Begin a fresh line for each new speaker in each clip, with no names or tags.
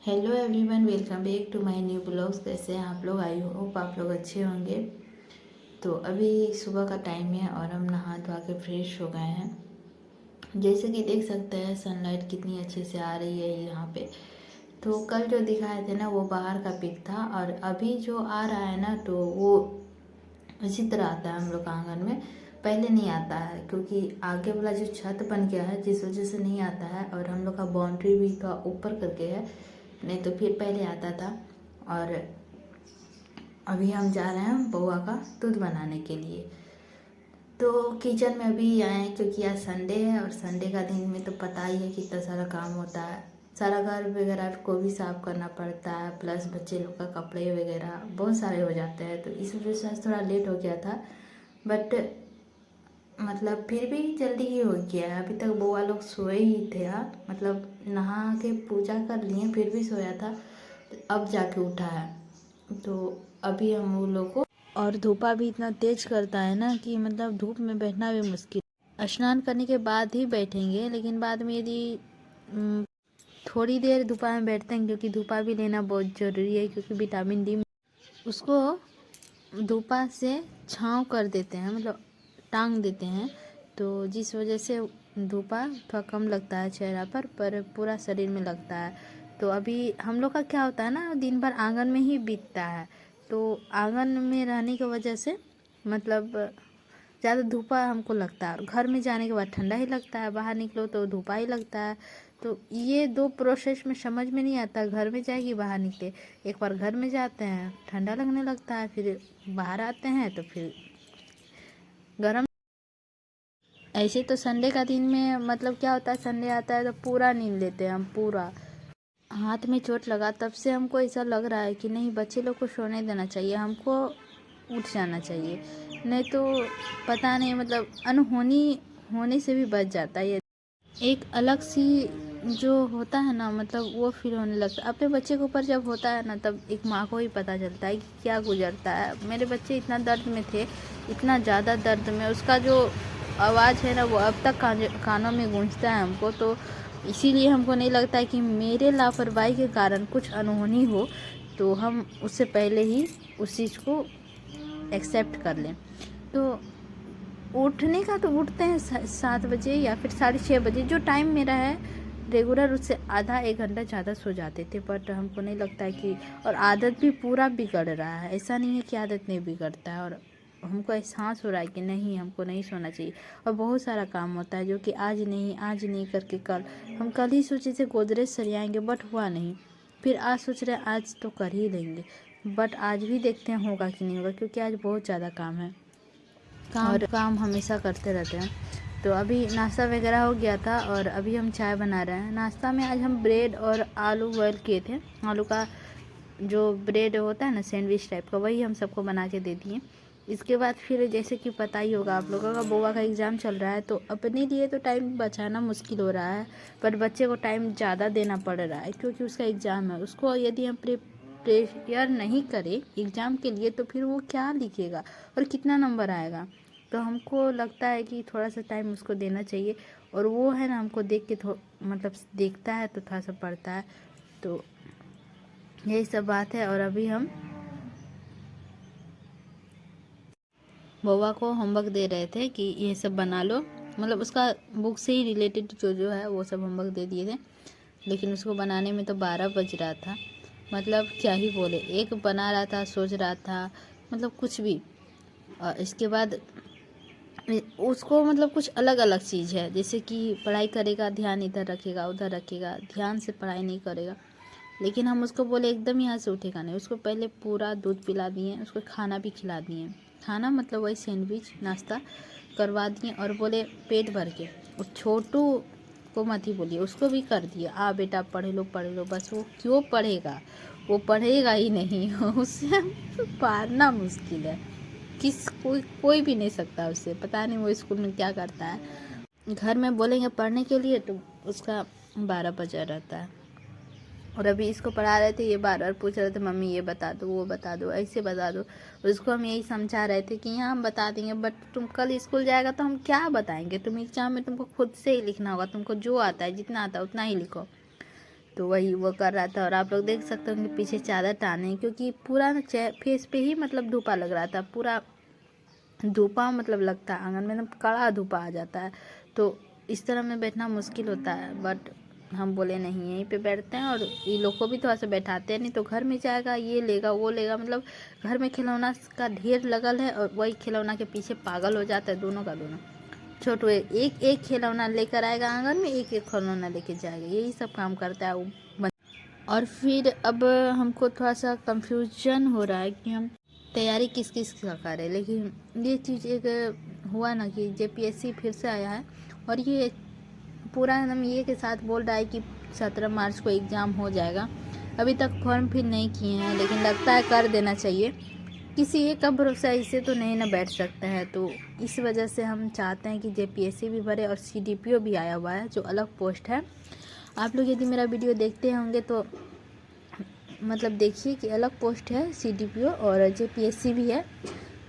Hello everyone, welcome back to my new blogs. कैसे हैं आप लोग? आई होप आप लोग अच्छे होंगे। तो अभी सुबह का टाइम है और हम नहा धोवा के फ्रेश हो गए हैं। जैसे कि देख सकते हैं सनलाइट कितनी अच्छे से आ रही है यहाँ पे। तो कल जो दिखाए थे ना वो बाहर का पिक था, और अभी जो आ रहा है ना तो वो इसी तरह आता है हम लोग का आंगन में। पहले नहीं आता है क्योंकि आगे वाला जो छत बन गया है जिस वजह से नहीं आता है, और हम लोग का बाउंड्री भी थोड़ा ऊपर करके है, नहीं तो फिर पहले आता था। और अभी हम जा रहे हैं बउआ का दूध बनाने के लिए। तो किचन में अभी आए हैं क्योंकि आज संडे है, और संडे का दिन में तो पता ही है कितना सारा काम होता है। सारा घर वगैरह को भी साफ करना पड़ता है, प्लस बच्चे लोग का कपड़े वगैरह बहुत सारे हो जाते हैं, तो इस वजह से आज थोड़ा लेट हो गया था। बट मतलब फिर भी जल्दी ही हो गया है। अभी तक बुआ लोग सोए ही थे। मतलब नहा के पूजा कर लिए फिर भी सोया था, अब जाके उठा है। तो अभी हम वो लोग को, और धूपा भी इतना तेज करता है ना कि मतलब धूप में बैठना भी मुश्किल। स्नान करने के बाद ही बैठेंगे, लेकिन बाद में यदि थोड़ी देर धूपा में बैठते हैं क्योंकि धूपा भी लेना बहुत ज़रूरी है, क्योंकि विटामिन डी उसको धूपा से छाँव कर देते हैं, मतलब टांग देते हैं। तो जिस वजह से धूपा थोड़ा कम लगता है चेहरा पर पूरा शरीर में लगता है। तो अभी हम लोग का क्या होता है ना, दिन भर आंगन में ही बीतता है। तो आंगन में रहने की वजह से मतलब ज़्यादा धूपा हमको लगता है, और घर में जाने के बाद ठंडा ही लगता है, बाहर निकलो तो धूपा ही लगता है। तो ये दो प्रोसेस में समझ में नहीं आता, घर में जाएगी बाहर निकले। एक बार घर में जाते हैं ठंडा लगने लगता है, फिर बाहर आते हैं तो फिर गर्म। ऐसे तो संडे का दिन में मतलब क्या होता है, संडे आता है तो पूरा नींद लेते हैं हम पूरा। हाथ में चोट लगा तब से हमको ऐसा लग रहा है कि नहीं, बच्चे लोग को सोने देना चाहिए, हमको उठ जाना चाहिए, नहीं तो पता नहीं मतलब अनहोनी होने से भी बच जाता है। एक अलग सी जो होता है ना, मतलब वो फील होने लगता है अपने बच्चे के ऊपर जब होता है ना, तब एक माँ को ही पता चलता है कि क्या गुजरता है। मेरे बच्चे इतना दर्द में थे, इतना ज़्यादा दर्द में, उसका जो आवाज़ है ना वो अब तक कानों में गूंजता है हमको। तो इसीलिए हमको नहीं लगता है कि मेरे लापरवाही के कारण कुछ अनहोनी हो, तो हम उससे पहले ही उस चीज़ को एक्सेप्ट कर लें। तो उठने का तो उठते हैं 7 बजे या फिर 6:30 बजे, जो टाइम मेरा है रेगुलर, उससे आधा एक घंटा ज़्यादा सो जाते थे। बट हमको नहीं लगता है कि, और आदत भी पूरा बिगड़ रहा है, ऐसा नहीं है कि आदत नहीं बिगड़ता है, और हमको एहसास हो रहा है कि नहीं, हमको नहीं सोना चाहिए। और बहुत सारा काम होता है जो कि आज नहीं करके कल, हम कल ही सोचे थे गोदरेज सरियाएंगे बट हुआ नहीं, फिर आज सोच रहे हैं आज तो कर ही लेंगे, बट आज भी देखते हैं होगा कि नहीं होगा, क्योंकि आज बहुत ज़्यादा काम है। काम हमेशा करते रहते हैं। तो अभी नाश्ता वगैरह हो गया था और अभी हम चाय बना रहे हैं। नाश्ता में आज हम ब्रेड और आलू बॉयल किए थे। आलू का जो ब्रेड होता है ना, सैंडविच टाइप का, वही हम सबको बना के दे दिए। इसके बाद फिर जैसे कि पता ही होगा आप लोगों का, बुआ का एग्ज़ाम चल रहा है, तो अपने लिए तो टाइम बचाना मुश्किल हो रहा है, पर बच्चे को टाइम ज़्यादा देना पड़ रहा है क्योंकि उसका एग्ज़ाम है। उसको यदि हम प्रिपेयर नहीं करें एग्ज़ाम के लिए तो फिर वो क्या लिखेगा और कितना नंबर आएगा। तो हमको लगता है कि थोड़ा सा टाइम उसको देना चाहिए, और वो है ना हमको देख के मतलब देखता है तो थोड़ा सा पढ़ता है। तो यही सब बात है। और अभी हम बउआ को होमवर्क दे रहे थे कि ये सब बना लो, मतलब उसका बुक से ही रिलेटेड जो जो है वो सब होमवर्क दे दिए थे, लेकिन उसको बनाने में तो 12 बज रहा था। मतलब क्या ही बोले, एक बना रहा था, सोच रहा था, मतलब कुछ भी। और इसके बाद उसको मतलब कुछ अलग अलग चीज़ है, जैसे कि पढ़ाई करेगा ध्यान इधर रखेगा उधर रखेगा, ध्यान से पढ़ाई नहीं करेगा। लेकिन हम उसको बोले एकदम यहाँ से उठेगा नहीं, उसको पहले पूरा दूध पिला दिए, उसको खाना भी खिला दिए, खाना मतलब वही सैंडविच नाश्ता करवा दिए, और बोले पेट भर के। उस छोटू को मत ही बोलिए, उसको भी कर दिए, बेटा पढ़ लो, बस वो क्यों पढ़ेगा, वो पढ़ेगा ही नहीं उससे पारना मुश्किल है, कोई भी नहीं सकता उससे। पता नहीं वो स्कूल में क्या करता है। घर में बोलेंगे पढ़ने के लिए तो उसका 12 बजा रहता है। और अभी इसको पढ़ा रहे थे, ये बार बार पूछ रहे थे मम्मी ये बता दो वो बता दो ऐसे बता दो। उसको हम यही समझा रहे थे कि यहाँ हम बता देंगे, बट तुम कल स्कूल जाएगा तो हम क्या बताएंगे, तुम एग्जाम में तुमको खुद से ही लिखना होगा, तुमको जो आता है जितना आता है उतना ही लिखो। तो वही वो कर रहा था। और आप लोग देख सकते हो कि पीछे चादर टाने, क्योंकि पूरा फेस पे ही मतलब धूपा लग रहा था, पूरा धूपा मतलब लगता है आंगन में एकदम कड़ा धूपा आ जाता है, तो इस तरह में बैठना मुश्किल होता है। बट हम बोले नहीं, यहीं पे बैठते हैं, और ये लोग को भी थोड़ा सा बैठाते हैं, नहीं तो घर में जाएगा, ये लेगा वो लेगा, मतलब घर में खिलौना का ढेर लगल है, और वही खिलौना के पीछे पागल हो जाता है दोनों का दोनों। छोटू एक एक खिलौना लेकर आएगा आंगन में, एक एक खिलौना लेके जाएगा, यही सब काम करता है वो। और फिर अब हमको थोड़ा सा कंफ्यूजन हो रहा है कि हम तैयारी किस किस का करें। लेकिन ये चीज़ एक हुआ ना कि जेपीएससी फिर से आया है, और ये पूरा एकदम ये के साथ बोल रहा है कि 17 मार्च को एग्ज़ाम हो जाएगा। अभी तक फॉर्म फिल नहीं किए हैं, लेकिन लगता है कर देना चाहिए। किसी एक का भरोसा इससे तो नहीं ना बैठ सकता है, तो इस वजह से हम चाहते हैं कि जेपीएससी भी भरे, और सीडीपीओ भी आया हुआ है जो अलग पोस्ट है। आप लोग यदि मेरा वीडियो देखते होंगे तो मतलब देखिए कि अलग पोस्ट है, सीडीपीओ और जेपीएससी भी है,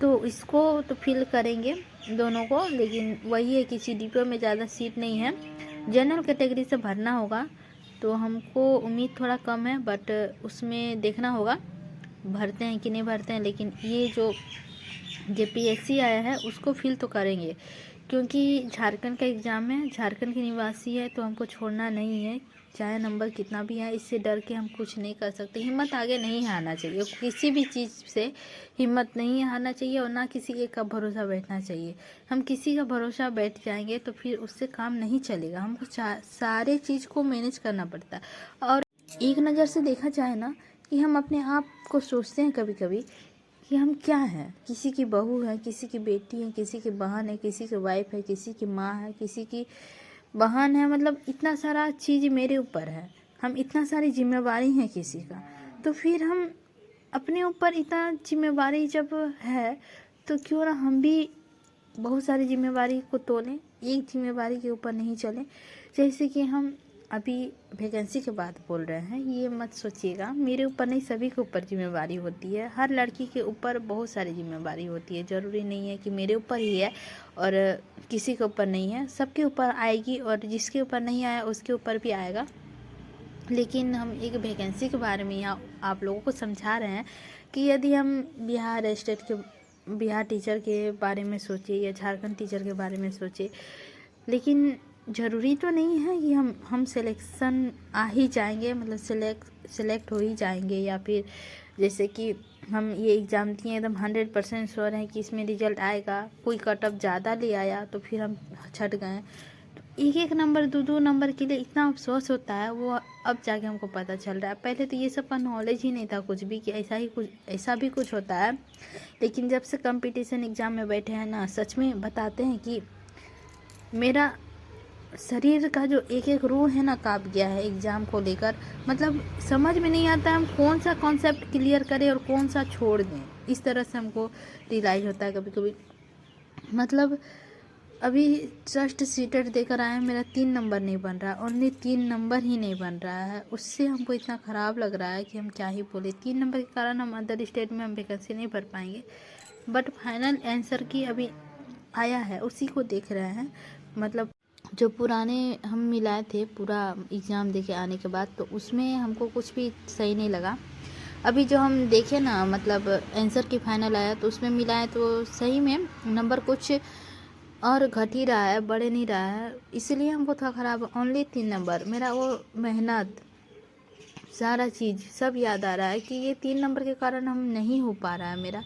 तो इसको तो फिल करेंगे दोनों को। लेकिन वही है कि सीडीपीओ में ज़्यादा सीट नहीं है, जनरल कैटेगरी से भरना होगा, तो हमको उम्मीद थोड़ा कम है, बट उसमें देखना होगा भरते हैं कि नहीं भरते हैं। लेकिन ये जो जेपीएससी आया है उसको फिल तो करेंगे, क्योंकि झारखंड का एग्ज़ाम है, झारखंड के निवासी है, तो हमको छोड़ना नहीं है, चाहे नंबर कितना भी है। इससे डर के हम कुछ नहीं कर सकते। हिम्मत आगे नहीं हारना चाहिए, किसी भी चीज़ से हिम्मत नहीं हारना चाहिए, और ना किसी एक का भरोसा बैठना चाहिए। हम किसी का भरोसा बैठ जाएंगे तो फिर उससे काम नहीं चलेगा, हमको सारे चीज़ को मैनेज करना पड़ता है। और एक नज़र से देखा जाए ना कि हम अपने आप को सोचते हैं कभी कभी कि हम क्या हैं, किसी की बहू है, किसी की बेटी है, किसी की बहन है, किसी की वाइफ है, किसी की माँ है, किसी की बहन है, मतलब इतना सारा चीज़ मेरे ऊपर है, हम इतना सारी जिम्मेवारी है किसी का। तो फिर हम अपने ऊपर इतना जिम्मेवारी जब है, तो क्यों ना हम भी बहुत सारी जिम्मेवारी को तोलें, एक जिम्मेवारी के ऊपर नहीं चलें। जैसे कि हम अभी वैकेंसी के बात बोल रहे हैं, ये मत सोचिएगा मेरे ऊपर नहीं, सभी के ऊपर जिम्मेवारी होती है, हर लड़की के ऊपर बहुत सारी जिम्मेवारी होती है। ज़रूरी नहीं है कि मेरे ऊपर ही है और किसी के ऊपर नहीं है, सबके ऊपर आएगी, और जिसके ऊपर नहीं आया उसके ऊपर भी आएगा। लेकिन हम एक वैकेंसी के बारे में यहाँ आप लोगों को समझा रहे हैं कि यदि हम बिहार टीचर के बारे में सोचे या झारखंड टीचर के बारे में सोचे, लेकिन ज़रूरी तो नहीं है कि हम सिलेक्शन आ ही जाएंगे, मतलब सेलेक्ट हो ही जाएंगे, या फिर जैसे कि हम ये एग्ज़ाम दिए एकदम 100% श्योर हैं कि इसमें रिजल्ट आएगा, कोई कट ऑफ ज़्यादा ले आया तो फिर हम छट गए। तो एक एक नंबर दो नंबर के लिए इतना अफसोस होता है, वो अब जाके हमको पता चल रहा है। पहले तो ये सब का नॉलेज ही नहीं था कुछ भी कि ऐसा भी कुछ होता है। लेकिन जब से कंपटीशन एग्ज़ाम में बैठे हैं ना, सच में बताते हैं कि मेरा शरीर का जो एक एक रूह है ना काँप गया है एग्ज़ाम को लेकर। मतलब समझ में नहीं आता हम कौन सा कॉन्सेप्ट क्लियर करें और कौन सा छोड़ दें, इस तरह से हमको रियलाइज़ होता है कभी कभी। मतलब अभी जस्ट सीटेट देकर आए हैं, मेरा 3 नंबर नहीं बन रहा, ओनली 3 नंबर ही नहीं बन रहा है। उससे हमको इतना ख़राब लग रहा है कि हम क्या ही बोले। 3 नंबर के कारण हम अदर स्टेट में हम वैकेंसी नहीं भर पाएंगे। बट फाइनल आंसर की अभी आया है, उसी को देख रहे हैं। मतलब जो पुराने हम मिलाए थे पूरा एग्ज़ाम देके आने के बाद, तो उसमें हमको कुछ भी सही नहीं लगा। अभी जो हम देखे ना, मतलब आंसर की फाइनल आया तो उसमें मिलाए तो सही में नंबर कुछ और घट ही रहा है, बढ़ नहीं रहा है, इसलिए हमको थोड़ा ख़राब। ओनली 3 नंबर, मेरा वो मेहनत सारा चीज़ सब याद आ रहा है कि ये 3 नंबर के कारण हम नहीं हो पा रहा है मेरा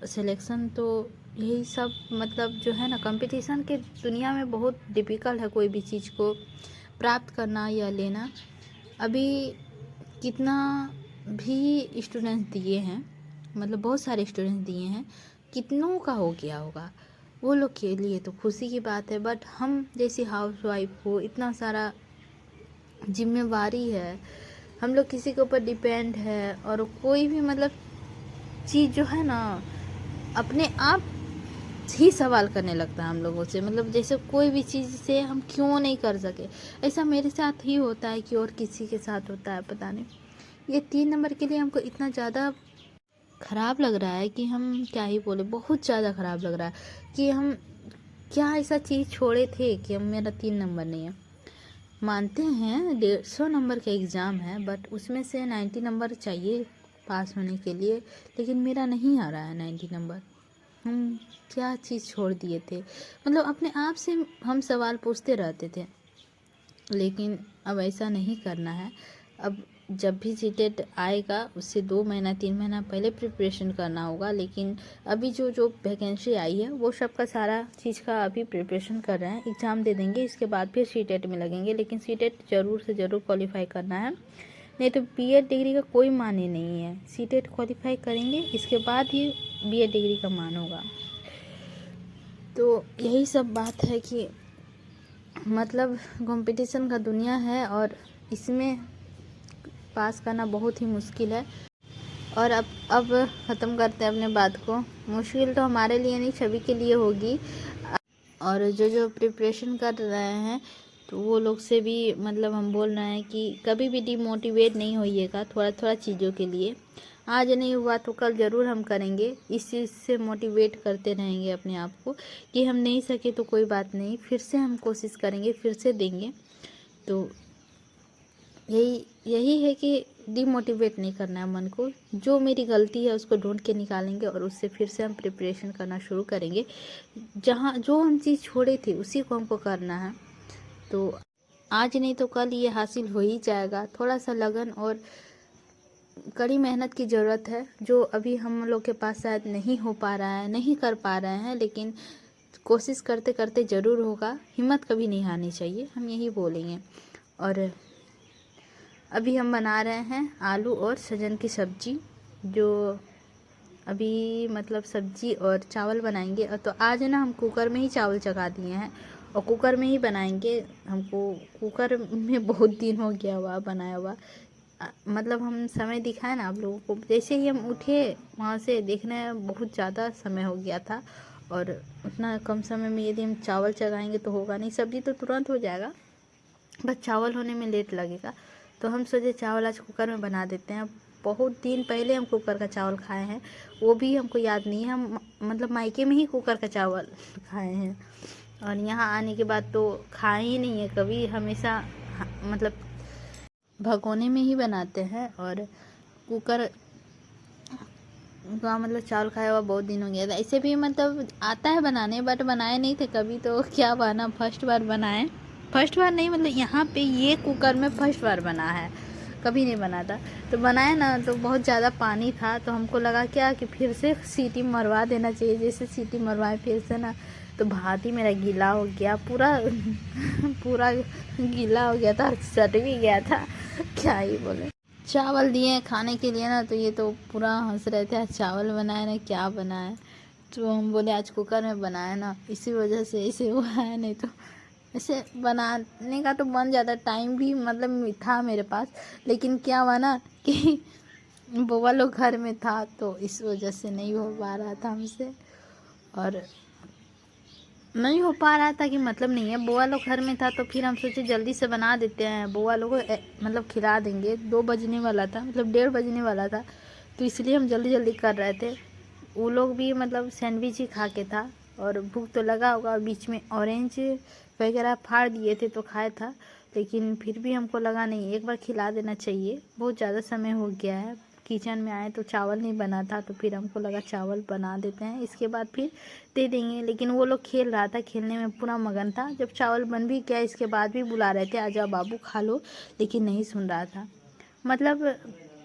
सिलेक्शन। तो यही सब मतलब जो है ना, कंपटीशन के दुनिया में बहुत डिफ़िकल्ट है कोई भी चीज़ को प्राप्त करना या लेना। अभी कितना भी स्टूडेंट्स दिए हैं, मतलब बहुत सारे स्टूडेंट्स दिए हैं, कितनों का हो गया होगा, वो लोग के लिए तो खुशी की बात है। बट हम जैसी हाउस वाइफ को इतना सारा जिम्मेवारी है, हम लोग किसी के ऊपर डिपेंड है, और कोई भी मतलब चीज़ जो है ना अपने आप ही सवाल करने लगता है हम लोगों से। मतलब जैसे कोई भी चीज़ से हम क्यों नहीं कर सके, ऐसा मेरे साथ ही होता है कि और किसी के साथ होता है पता नहीं। ये 3 नंबर के लिए हमको इतना ज़्यादा ख़राब लग रहा है कि हम क्या ही बोले, बहुत ज़्यादा ख़राब लग रहा है कि हम क्या ऐसा चीज़ छोड़े थे कि हम मेरा 3 नंबर नहीं है। मानते हैं 150 नंबर का एग्ज़ाम है, बट उसमें से 90 नंबर चाहिए पास होने के लिए, लेकिन मेरा नहीं आ रहा है 90 नंबर। हम क्या चीज़ छोड़ दिए थे, मतलब अपने आप से हम सवाल पूछते रहते थे, लेकिन अब ऐसा नहीं करना है। अब जब भी सीटेट आएगा उससे 2 महीना 3 महीना पहले प्रिपरेशन करना होगा, लेकिन अभी जो जो वैकेंसी आई है वो सब का सारा चीज़ का अभी प्रिपरेशन कर रहे हैं। एग्ज़ाम दे देंगे, इसके बाद फिर सीटेट में लगेंगे, लेकिन सीटेट ज़रूर से ज़रूर क्वालिफाई करना है, नहीं तो बीएड डिग्री का कोई माने नहीं है। सीटेट क्वालिफाई करेंगे, इसके बाद ही बीएड डिग्री का मान होगा। तो यही सब बात है कि मतलब कंपटीशन का दुनिया है और इसमें पास करना बहुत ही मुश्किल है। और अब ख़त्म करते हैं अपने बात को। मुश्किल तो हमारे लिए नहीं, सभी के लिए होगी। और जो जो प्रिपरेशन कर रहे हैं तो वो लोग से भी मतलब हम बोल रहे हैं कि कभी भी डिमोटिवेट नहीं होइएगा थोड़ा थोड़ा चीज़ों के लिए। आज नहीं हुआ तो कल ज़रूर हम करेंगे, इस चीज़ से मोटिवेट करते रहेंगे अपने आप को कि हम नहीं सके तो कोई बात नहीं, फिर से हम कोशिश करेंगे, फिर से देंगे। तो यही है कि डिमोटिवेट नहीं करना है मन को। जो मेरी गलती है उसको ढूंढ के निकालेंगे और उससे फिर से हम प्रिपरेशन करना शुरू करेंगे। जहाँ जो हम चीज़ छोड़े थे उसी को हमको करना है। तो आज नहीं तो कल ये हासिल हो ही जाएगा। थोड़ा सा लगन और कड़ी मेहनत की ज़रूरत है, जो अभी हम लोग के पास शायद नहीं हो पा रहा है, नहीं कर पा रहे हैं, लेकिन कोशिश करते करते ज़रूर होगा। हिम्मत कभी नहीं हारनी चाहिए, हम यही बोलेंगे। और अभी हम बना रहे हैं आलू और सजन की सब्ज़ी, जो अभी मतलब सब्ज़ी और चावल बनाएंगे। और तो आज ना हम कुकर में ही चावल चढ़ा दिए हैं और कुकर में ही बनाएंगे। हमको कुकर में बहुत दिन हो गया हुआ बनाया हुआ, मतलब हम समय दिखाए ना आप लोगों को। जैसे ही हम उठे वहाँ से देखने बहुत ज़्यादा समय हो गया था, और उतना कम समय में यदि हम चावल चढ़ाएंगे तो होगा नहीं। सब्ज़ी तो तुरंत हो जाएगा, बस चावल होने में लेट लगेगा। तो हम सोचे चावल आज कुकर में बना देते हैं। बहुत दिन पहले हम कुकर का चावल खाए हैं, वो भी हमको याद नहीं है। हम मतलब मायके में ही कुकर का चावल खाए हैं, और यहाँ आने के बाद तो खाए ही नहीं है कभी। हमेशा मतलब भगोने में ही बनाते हैं। और कुकर का मतलब चावल खाया हुआ बहुत दिन हो गया था। ऐसे भी मतलब आता है बनाने, बट बनाए नहीं थे कभी। तो क्या बना, फर्स्ट बार बनाए। फर्स्ट बार नहीं, मतलब यहाँ पे ये कुकर में फर्स्ट बार बना है, कभी नहीं बना था। तो बनाया ना तो बहुत ज़्यादा पानी था, तो हमको लगा क्या कि फिर से सीटी मरवा देना चाहिए। जैसे सीटी मरवाए फिर से ना, तो भात ही मेरा गीला हो गया पूरा पूरा गीला हो गया था, सट भी गया था, क्या ही बोले। चावल दिए खाने के लिए ना, तो ये तो पूरा हंस रहे थे, आज चावल बनाए ना क्या बनाए। तो हम बोले आज कुकर में बनाए ना, इसी वजह से ऐसे हुआ है। नहीं तो ऐसे बनाने का तो बन जाता, टाइम भी मतलब था मेरे पास, लेकिन क्या हुआ ना कि बुआ लोग घर में था, तो इस वजह से नहीं हो पा रहा था हमसे। और नहीं हो पा रहा था कि मतलब नहीं है, बुआ लोग घर में था, तो फिर हम सोचे जल्दी से बना देते हैं, बुआ लोग को मतलब खिला देंगे। 2 बजने वाला था, मतलब 1:30 बजने वाला था, तो इसलिए हम जल्दी जल्दी कर रहे थे। वो लोग भी मतलब सैंडविच ही खा के था, और भूख तो लगा होगा। और बीच में ऑरेंज वगैरह फाड़ दिए थे तो खाया था, लेकिन फिर भी हमको लगा नहीं, एक बार खिला देना चाहिए। बहुत ज़्यादा समय हो गया है, किचन में आए तो चावल नहीं बना था, तो फिर हमको लगा चावल बना देते हैं, इसके बाद फिर दे देंगे। लेकिन वो लोग खेल रहा था, खेलने में पूरा मगन था। जब चावल बन भी गया, इसके बाद भी बुला रहे थे आजा बाबू खा लो, लेकिन नहीं सुन रहा था। मतलब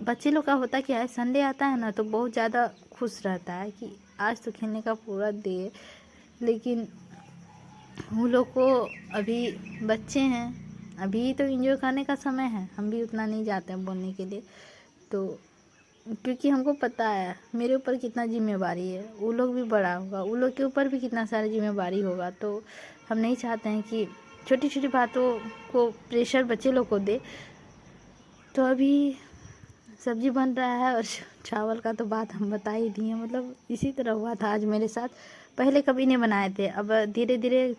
बच्चे लोग का होता क्या है, संडे आता है ना तो बहुत ज़्यादा खुश रहता है कि आज तो खेलने का पूरा डे। लेकिन वो लोग को अभी बच्चे हैं, अभी तो एंजॉय करने का समय है, हम भी उतना नहीं जाते हैं बोलने के लिए। तो क्योंकि हमको पता है मेरे ऊपर कितना जिम्मेवारी है, वो लोग भी बड़ा होगा, वो लोग के ऊपर भी कितना सारा जिम्मेवारी होगा। तो हम नहीं चाहते हैं कि छोटी छोटी बातों को प्रेशर बच्चे लोग को दे। तो अभी सब्जी बन रहा है, और चावल का तो बात हम बता ही दिए। मतलब इसी तरह हुआ था आज मेरे साथ, पहले कभी नहीं बनाए थे। अब धीरे धीरे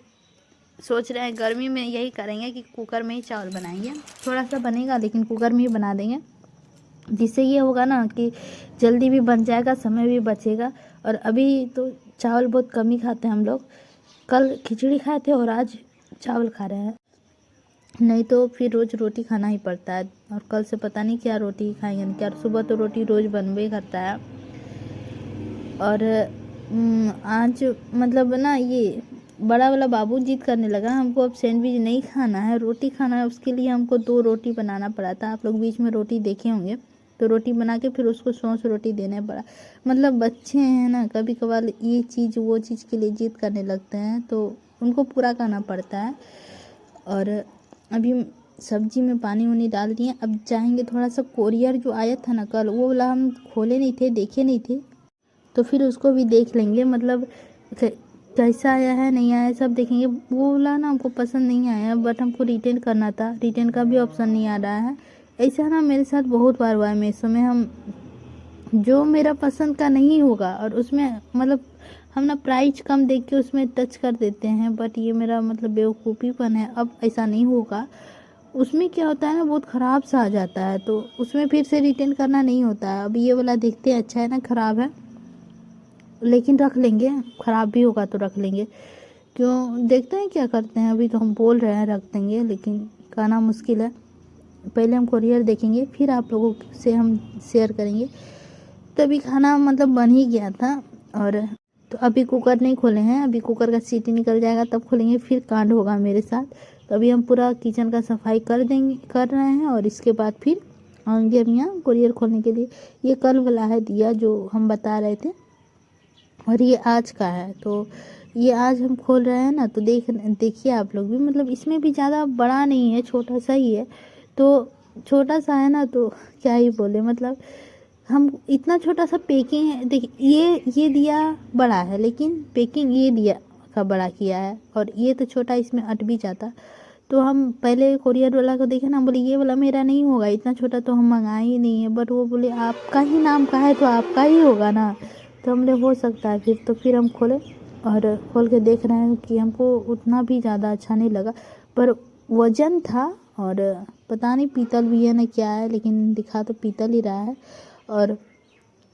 सोच रहे हैं गर्मी में यही करेंगे कि कुकर में ही चावल बनाएंगे। थोड़ा सा बनेगा लेकिन कुकर में ही बना देंगे, जिससे ये होगा ना कि जल्दी भी बन जाएगा, समय भी बचेगा। और अभी तो चावल बहुत कम ही खाते हैं हम लोग। कल खिचड़ी खाए थे और आज चावल खा रहे हैं। नहीं तो फिर रोज़ रोटी खाना ही पड़ता है। और कल से पता नहीं क्या रोटी खाएंगे क्या, सुबह तो रोटी रोज़ बनबे करता है। और आज मतलब ना ये बड़ा वाला बाबू जिद करने लगा, हमको अब सैंडविच नहीं खाना है, रोटी खाना है। उसके लिए हमको 2 रोटी बनाना पड़ा था। आप लोग बीच में रोटी देखे होंगे, तो रोटी बना के फिर उसको सॉस रोटी देने पड़ा। मतलब बच्चे हैं ना, कभी कभार ये चीज़ वो चीज़ के लिए जिद करने लगते हैं, तो उनको पूरा करना पड़ता है। और अभी सब्जी में पानी वानी डाल दिए। अब जाएंगे थोड़ा सा, कोरियर जो आया था ना कल, वो वाला हम खोले नहीं थे, देखे नहीं थे, तो फिर उसको भी देख लेंगे। मतलब कैसा आया है नहीं आया सब देखेंगे। वो वाला ना हमको पसंद नहीं आया, बट हमको रिटर्न करना था, रिटर्न का भी ऑप्शन नहीं आ रहा है। ऐसा ना मेरे साथ बहुत बार हुआ है मीशो में। हम जो मेरा पसंद का नहीं होगा और उसमें मतलब हम ना प्राइस कम देख के उसमें टच कर देते हैं, बट ये मेरा मतलब बेवकूफ़ीपन है। अब ऐसा नहीं होगा। उसमें क्या होता है ना, बहुत ख़राब सा आ जाता है, तो उसमें फिर से रिटर्न करना नहीं होता है। अब ये वाला देखते हैं, अच्छा है ना, ख़राब है लेकिन रख लेंगे, ख़राब भी होगा तो रख लेंगे। क्यों, देखते हैं क्या करते हैं। अभी तो हम बोल रहे हैं रख देंगे, लेकिन कहना मुश्किल है। पहले हम कोरियर देखेंगे, फिर आप लोगों से हम शेयर करेंगे। तभी खाना मतलब बन ही गया था। और तो अभी कुकर नहीं खोले हैं, अभी कुकर का सीटी निकल जाएगा तब खोलेंगे, फिर कांड होगा मेरे साथ। तो अभी हम पूरा किचन का सफाई कर रहे हैं, और इसके बाद फिर आएंगे हम यहाँ कोरियर खोलने के लिए। ये कल वाला है दिया जो हम बता रहे थे, और ये आज का है। तो ये आज हम खोल रहे हैं ना, तो देखिए आप लोग भी। मतलब इसमें भी ज़्यादा बड़ा नहीं है, छोटा सा ही है। तो छोटा सा है ना, तो क्या ही बोले। मतलब हम इतना छोटा सा पैकिंग है, देखिए ये दिया बड़ा है, लेकिन पैकिंग ये दिया का बड़ा किया है, और ये तो छोटा, इसमें अट भी जाता। तो हम पहले कोरियर वाला को देखे ना, बोले ये वाला मेरा नहीं होगा, इतना छोटा तो हम मंगाए ही नहीं है। बट वो बोले आपका ही नाम का है तो आपका ही होगा ना। तो हमने हो सकता है फिर, तो फिर हम खोले और खोल के देख रहे हैं कि हमको उतना भी ज़्यादा अच्छा नहीं लगा, पर वजन था। और पता नहीं पीतल भी है ना क्या है, लेकिन दिखा तो पीतल ही रहा है। और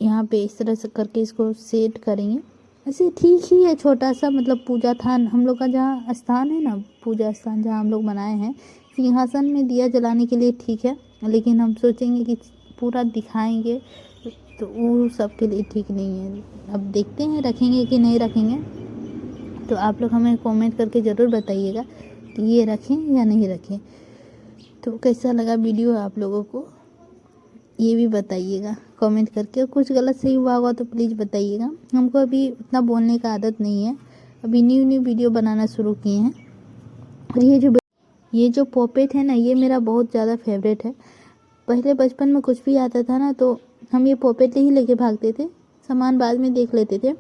यहाँ पे इस तरह से करके इसको सेट करेंगे। ऐसे ठीक ही है, छोटा सा। मतलब पूजा थान हम लोग का जहाँ स्थान है ना, पूजा स्थान जहाँ हम लोग बनाए हैं, सिंहासन में दिया जलाने के लिए ठीक है। लेकिन हम सोचेंगे कि पूरा दिखाएंगे, तो वो सब के लिए ठीक नहीं है। अब देखते हैं रखेंगे कि नहीं रखेंगे। तो आप लोग हमें कमेंट करके ज़रूर बताइएगा कि ये रखें या नहीं रखें। तो कैसा लगा वीडियो आप लोगों को, ये भी बताइएगा कमेंट करके। और कुछ गलत सही हुआ होगा तो प्लीज़ बताइएगा। हमको अभी उतना बोलने का आदत नहीं है, अभी न्यू वीडियो बनाना शुरू किए हैं। और ये जो पॉपेट है ना, ये मेरा बहुत ज़्यादा फेवरेट है। पहले बचपन में कुछ भी आता था ना, तो हम ये पॉपेट ही लेके भागते थे, सामान बाद में देख लेते थे।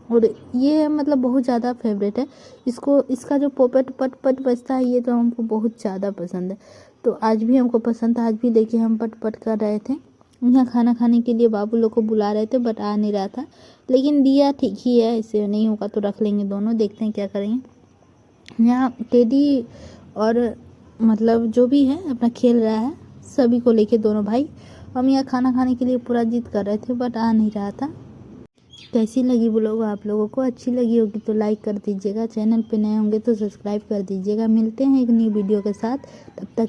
और ये मतलब बहुत ज़्यादा फेवरेट है। इसका जो पॉपेट पट पट बजता है, ये तो हमको बहुत ज़्यादा पसंद है। तो आज भी हमको पसंद था, आज भी लेके हम पट पट कर रहे थे। यहाँ खाना खाने के लिए बाबू लोग को बुला रहे थे, बट आ नहीं रहा था। लेकिन दिया ठीक ही है, इससे नहीं होगा तो रख लेंगे दोनों, देखते हैं क्या करेंगे। यहाँ टेडी और मतलब जो भी है अपना खेल रहा है, सभी को लेके दोनों भाई। हम यहाँ खाना खाने के लिए पूरा जिद कर रहे थे, बट आ नहीं रहा था। कैसी लगी ब्लॉग आप लोगों को, अच्छी लगी होगी तो लाइक कर दीजिएगा, चैनल पे नए होंगे तो सब्सक्राइब कर दीजिएगा। मिलते हैं एक नई वीडियो के साथ, तब तक